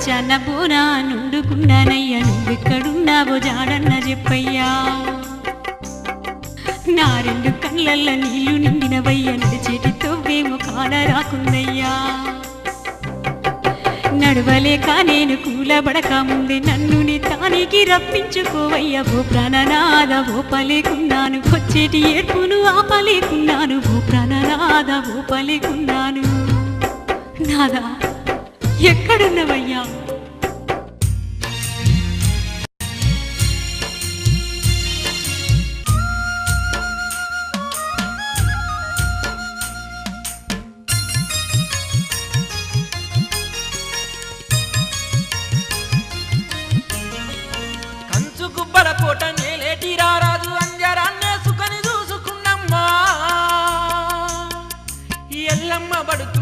వచ్చాన బోనా నుండుకున్నానయ్యా నువ్వెక్కడున్నావో జాడన్న చెప్పయ్యా నా రెండు కళ్ళల్ల నీళ్లు నిండినవయ్యా నడిచేటి తవ్వేమో కాన రాకుందయ్యా నడవలేక నేను కూలబడక ముందే నన్ను నీ తానికి రప్పించుకోవయ్యా ఓ ప్రాణనాద ఓపలేకున్నాను వచ్చేటి ఏడ్పును ఆపలేకున్నాను ఓ ప్రాణనాద ఓపలేకున్నాను నాదా ఎక్కడున్నవయ్యా